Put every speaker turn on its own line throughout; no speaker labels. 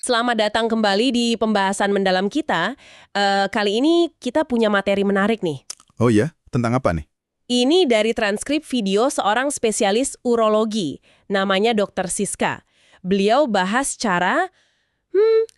Selamat datang kembali di pembahasan mendalam kita. Kali ini kita punya materi menarik nih.
Oh ya? Tentang apa nih?
Ini dari transkrip video seorang spesialis urologi, namanya Dr. Siska. Beliau bahas cara,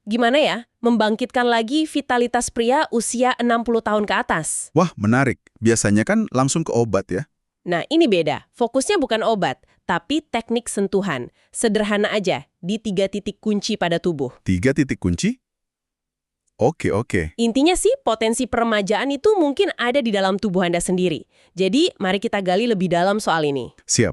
gimana ya, membangkitkan lagi vitalitas pria usia 60 tahun ke atas.
Wah, menarik. Biasanya kan langsung ke obat ya?
Nah, ini beda. Fokusnya bukan obat, tapi teknik sentuhan. Sederhana aja, di 3 titik kunci pada tubuh.
3 titik kunci? Oke.
Intinya sih, potensi peremajaan itu mungkin ada di dalam tubuh Anda sendiri. Jadi, mari kita gali lebih dalam soal ini.
Siap.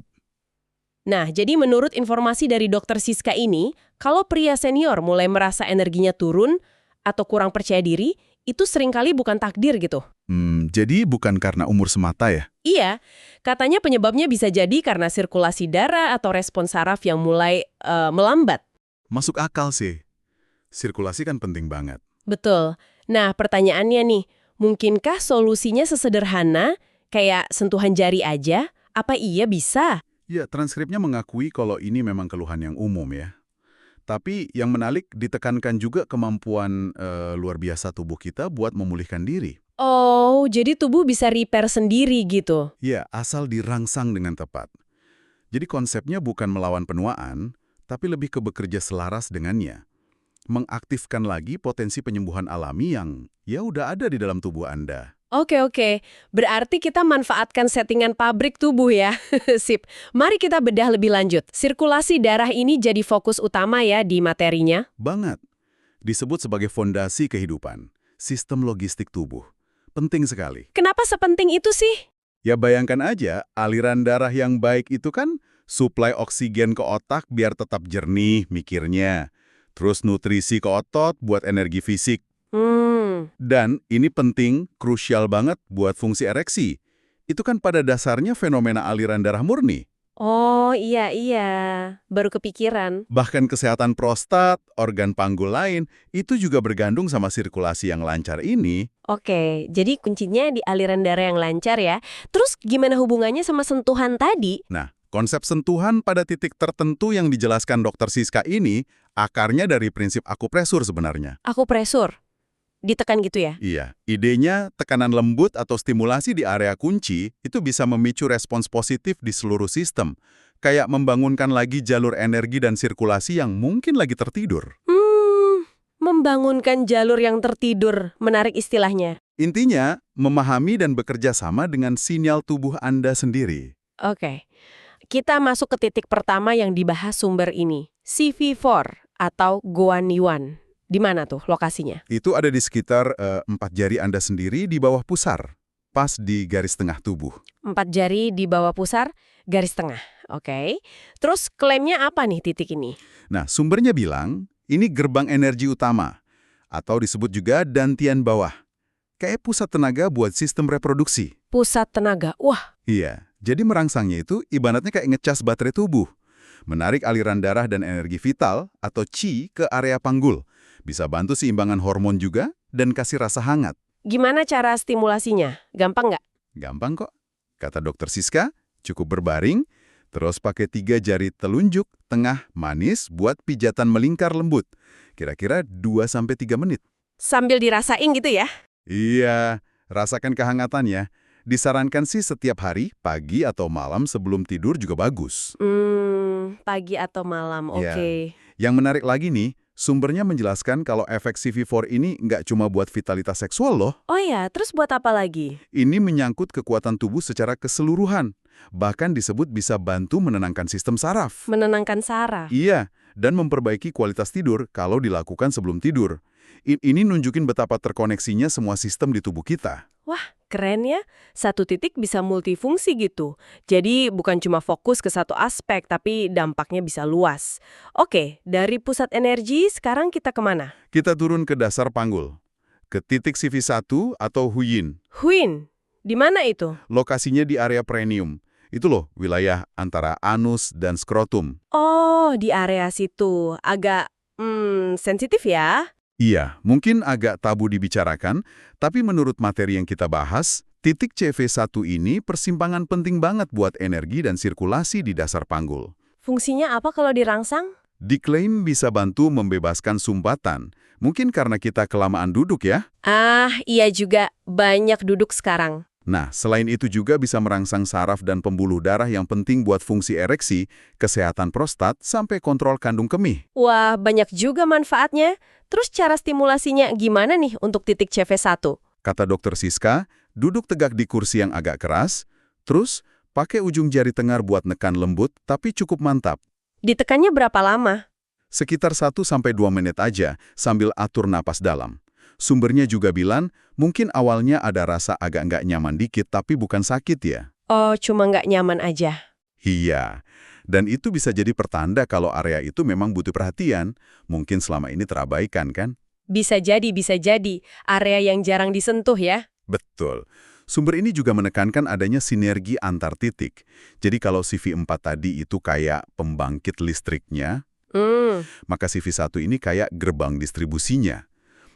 Nah, jadi menurut informasi dari Dr. Siska ini, kalau pria senior mulai merasa energinya turun atau kurang percaya diri, itu seringkali bukan takdir gitu.
Jadi bukan karena umur semata ya?
Iya, katanya penyebabnya bisa jadi karena sirkulasi darah atau respons saraf yang mulai melambat.
Masuk akal sih. Sirkulasi kan penting banget.
Betul. Nah, pertanyaannya nih, mungkinkah solusinya sesederhana kayak sentuhan jari aja? Apa iya bisa?
Ya, transkripnya mengakui kalau ini memang keluhan yang umum ya. Tapi yang menarik ditekankan juga kemampuan luar biasa tubuh kita buat memulihkan diri.
Oh, jadi tubuh bisa repair sendiri gitu.
Ya, asal dirangsang dengan tepat. Jadi konsepnya bukan melawan penuaan, tapi lebih ke bekerja selaras dengannya. Mengaktifkan lagi potensi penyembuhan alami yang ya udah ada di dalam tubuh Anda.
Oke. Berarti kita manfaatkan settingan pabrik tubuh ya. Sip. Mari kita bedah lebih lanjut. Sirkulasi darah ini jadi fokus utama ya di materinya.
Banget. Disebut sebagai fondasi kehidupan, sistem logistik tubuh. Penting sekali.
Kenapa sepenting itu sih?
Ya bayangkan aja, aliran darah yang baik itu kan suplai oksigen ke otak biar tetap jernih mikirnya. Terus nutrisi ke otot buat energi fisik. Dan ini penting, krusial banget buat fungsi ereksi. Itu kan pada dasarnya fenomena aliran darah murni.
Oh iya, baru kepikiran.
Bahkan kesehatan prostat, organ panggul lain, itu juga bergantung sama sirkulasi yang lancar ini.
Oke, jadi kuncinya di aliran darah yang lancar ya. Terus gimana hubungannya sama sentuhan tadi?
Nah, konsep sentuhan pada titik tertentu yang dijelaskan Dr. Siska ini, akarnya dari prinsip akupresur sebenarnya.
Akupresur? Ditekan gitu ya?
Iya, idenya tekanan lembut atau stimulasi di area kunci itu bisa memicu respons positif di seluruh sistem. Kayak membangunkan lagi jalur energi dan sirkulasi yang mungkin lagi tertidur.
Membangunkan jalur yang tertidur, menarik istilahnya.
Intinya, memahami dan bekerja sama dengan sinyal tubuh Anda sendiri.
Oke, kita masuk ke titik pertama yang dibahas sumber ini. CV4 atau Guanyuan. Di mana tuh lokasinya?
Itu ada di sekitar 4 jari Anda sendiri di bawah pusar, pas di garis tengah tubuh.
4 jari di bawah pusar, garis tengah. Oke. Terus klaimnya apa nih titik ini?
Nah, sumbernya bilang, ini gerbang energi utama, atau disebut juga dantian bawah. Kayak pusat tenaga buat sistem reproduksi.
Pusat tenaga. Wah,
Iya, jadi merangsangnya itu ibaratnya kayak ngecas baterai tubuh. Menarik aliran darah dan energi vital, atau Qi, ke area panggul. Bisa bantu seimbangan hormon juga, dan kasih rasa hangat.
gimana cara stimulasinya? Gampang nggak?
Gampang kok. Kata Dr. Siska, cukup berbaring, terus pakai 3 jari telunjuk, tengah, manis buat pijatan melingkar lembut. Kira-kira 2-3 menit.
Sambil dirasain gitu ya?
Iya, rasakan kehangatannya. Disarankan sih setiap hari, pagi atau malam sebelum tidur juga bagus.
Pagi atau malam,
Ya.
oke.
Yang menarik lagi nih, sumbernya menjelaskan kalau efek CV4 ini nggak cuma buat vitalitas seksual loh.
Oh ya, terus buat apa lagi?
Ini menyangkut kekuatan tubuh secara keseluruhan. Bahkan disebut bisa bantu menenangkan sistem saraf.
Menenangkan saraf.
Iya, dan memperbaiki kualitas tidur kalau dilakukan sebelum tidur. Ini nunjukin betapa terkoneksinya semua sistem di tubuh kita.
Wah, keren ya. Satu titik bisa multifungsi gitu. Jadi bukan cuma fokus ke satu aspek, tapi dampaknya bisa luas. Oke, dari pusat energi sekarang kita kemana?
Kita turun ke dasar panggul. Ke titik CV1 atau Huyin.
Huin, di mana itu?
Lokasinya di area perineum. Itu loh, wilayah antara anus dan skrotum.
Oh, di area situ. Agak, sensitif ya?
Iya, mungkin agak tabu dibicarakan, tapi menurut materi yang kita bahas, titik CV1 ini persimpangan penting banget buat energi dan sirkulasi di dasar panggul.
Fungsinya apa kalau dirangsang?
Diklaim bisa bantu membebaskan sumbatan. Mungkin karena kita kelamaan duduk ya?
Ah, iya juga. Banyak duduk sekarang.
Nah, selain itu juga bisa merangsang saraf dan pembuluh darah yang penting buat fungsi ereksi, kesehatan prostat, sampai kontrol kandung kemih.
Wah, banyak juga manfaatnya. Terus cara stimulasinya gimana nih untuk titik CV1?
Kata dokter Siska, duduk tegak di kursi yang agak keras, terus pakai ujung jari tengar buat nekan lembut tapi cukup mantap.
Ditekannya berapa lama?
Sekitar 1-2 menit aja sambil atur napas dalam. Sumbernya juga bilang, mungkin awalnya ada rasa agak nggak nyaman dikit tapi bukan sakit ya.
Oh, cuma nggak nyaman aja.
Iya, dan itu bisa jadi pertanda kalau area itu memang butuh perhatian. Mungkin selama ini terabaikan kan?
Bisa jadi, bisa jadi. Area yang jarang disentuh ya.
Betul. Sumber ini juga menekankan adanya sinergi antar titik. Jadi kalau CV4 tadi itu kayak pembangkit listriknya, maka CV1 ini kayak gerbang distribusinya.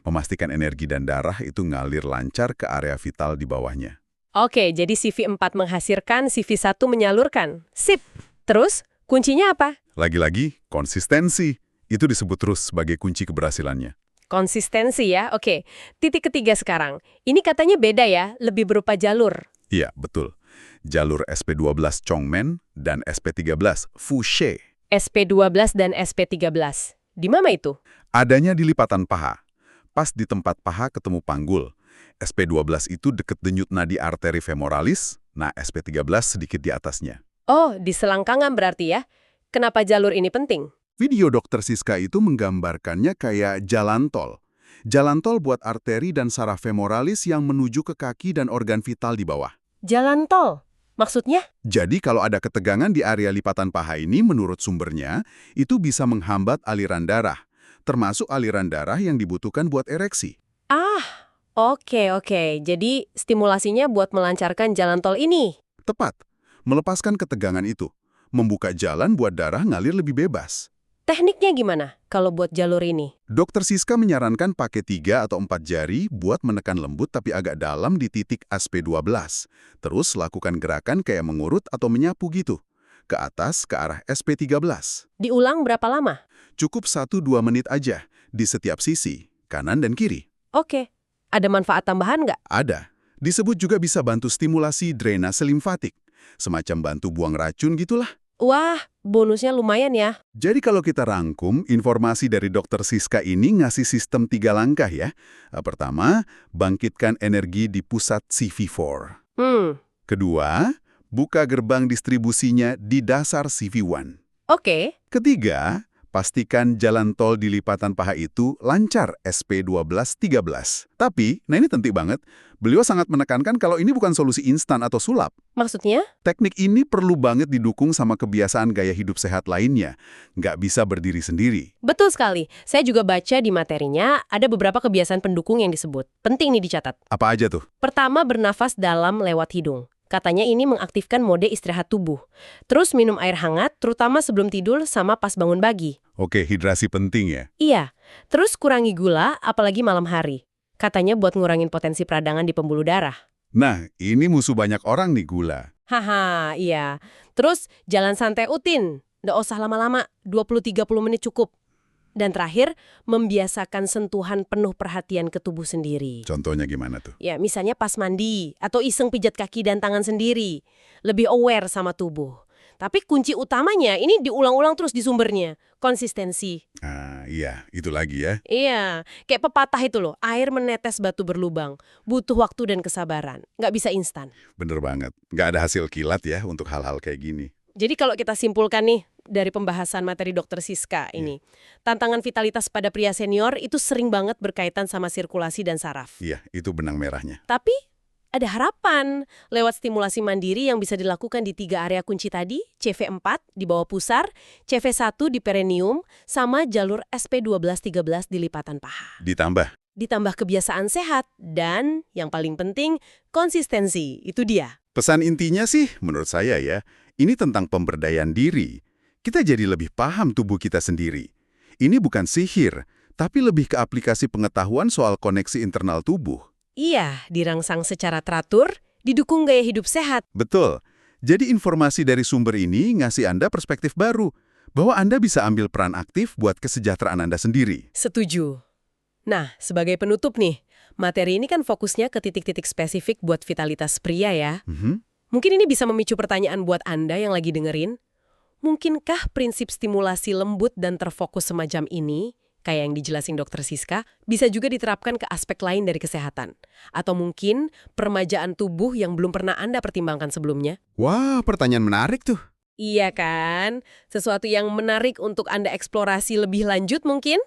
Memastikan energi dan darah itu ngalir lancar ke area vital di bawahnya.
Oke, jadi CV4 menghasilkan, CV1 menyalurkan. Sip. Terus, kuncinya apa?
Lagi-lagi, konsistensi. Itu disebut terus sebagai kunci keberhasilannya.
Konsistensi ya, oke. Titik ketiga sekarang. Ini katanya beda ya, lebih berupa jalur.
Iya, betul. Jalur SP12 Chongmen dan SP13 Fushe.
SP12 dan SP13. Di mana itu?
Adanya di lipatan paha. Pas di tempat paha ketemu panggul. SP12 itu deket denyut nadi arteri femoralis, nah SP13 sedikit di atasnya.
Oh, di selangkangan berarti ya. Kenapa jalur ini penting?
Video dokter Siska itu menggambarkannya kayak jalan tol. Jalan tol buat arteri dan saraf femoralis yang menuju ke kaki dan organ vital di bawah.
Jalan tol? Maksudnya?
Jadi kalau ada ketegangan di area lipatan paha ini, menurut sumbernya, itu bisa menghambat aliran darah, termasuk aliran darah yang dibutuhkan buat ereksi.
Ah, oke. Jadi stimulasinya buat melancarkan jalan tol ini.
Tepat, melepaskan ketegangan itu, membuka jalan buat darah ngalir lebih bebas.
Tekniknya gimana kalau buat jalur ini?
Dokter Siska menyarankan pakai 3 atau 4 jari buat menekan lembut tapi agak dalam di titik SP12. Terus lakukan gerakan kayak mengurut atau menyapu gitu. Ke atas ke arah SP13.
Diulang berapa lama?
Cukup 1-2 menit aja di setiap sisi, kanan dan kiri.
Oke. Ada manfaat tambahan nggak?
Ada. Disebut juga bisa bantu stimulasi drainase limfatik. Semacam bantu buang racun gitulah.
Wah, bonusnya lumayan ya.
Jadi kalau kita rangkum, informasi dari dokter Siska ini ngasih sistem 3 langkah ya. Pertama, bangkitkan energi di pusat CV4. Kedua, buka gerbang distribusinya di dasar CV1.
Oke.
Ketiga, pastikan jalan tol di lipatan paha itu lancar SP12-13. Tapi, nah ini penting banget, beliau sangat menekankan kalau ini bukan solusi instan atau sulap.
Maksudnya?
Teknik ini perlu banget didukung sama kebiasaan gaya hidup sehat lainnya. Nggak bisa berdiri sendiri.
Betul sekali. Saya juga baca di materinya ada beberapa kebiasaan pendukung yang disebut. Penting nih dicatat.
Apa aja tuh?
Pertama, bernafas dalam lewat hidung. Katanya ini mengaktifkan mode istirahat tubuh. Terus minum air hangat, terutama sebelum tidur sama pas bangun pagi.
Oke, hidrasi penting ya.
Iya. Terus kurangi gula, apalagi malam hari. Katanya buat ngurangin potensi peradangan di pembuluh darah.
Nah, ini musuh banyak orang nih, gula.
Haha, iya. Terus jalan santai rutin. Nggak usah lama-lama, 20-30 menit cukup. Dan terakhir, membiasakan sentuhan penuh perhatian ke tubuh sendiri.
Contohnya gimana tuh?
Ya, misalnya pas mandi, atau iseng pijat kaki dan tangan sendiri. Lebih aware sama tubuh. Tapi kunci utamanya, ini diulang-ulang terus di sumbernya. Konsistensi.
Ah, iya, itu lagi ya.
Iya, kayak pepatah itu loh, air menetes batu berlubang. Butuh waktu dan kesabaran. Nggak bisa instan.
Bener banget. Nggak ada hasil kilat ya untuk hal-hal kayak gini.
Jadi kalau kita simpulkan nih, dari pembahasan materi dokter Siska ini, tantangan vitalitas pada pria senior itu sering banget berkaitan sama sirkulasi dan saraf.
Iya, itu benang merahnya.
Tapi ada harapan lewat stimulasi mandiri yang bisa dilakukan di 3 area kunci tadi, CV4 di bawah pusar, CV1 di perineum, sama jalur SP12-13 di lipatan paha. Ditambah kebiasaan sehat, dan yang paling penting, konsistensi. Itu dia.
Pesan intinya sih, menurut saya ya, ini tentang pemberdayaan diri. Kita jadi lebih paham tubuh kita sendiri. Ini bukan sihir, tapi lebih ke aplikasi pengetahuan soal koneksi internal tubuh.
Iya, dirangsang secara teratur, didukung gaya hidup sehat.
Betul. Jadi informasi dari sumber ini ngasih Anda perspektif baru. bahwa Anda bisa ambil peran aktif buat kesejahteraan Anda sendiri.
Setuju. Nah, sebagai penutup nih, materi ini kan fokusnya ke titik-titik spesifik buat vitalitas pria ya. Mungkin ini bisa memicu pertanyaan buat Anda yang lagi dengerin. Mungkinkah prinsip stimulasi lembut dan terfokus semacam ini, kayak yang dijelasin Dr. Siska, bisa juga diterapkan ke aspek lain dari kesehatan? Atau mungkin permajaan tubuh yang belum pernah Anda pertimbangkan sebelumnya?
Wah, pertanyaan menarik tuh.
Iya kan? Sesuatu yang menarik untuk Anda eksplorasi lebih lanjut mungkin?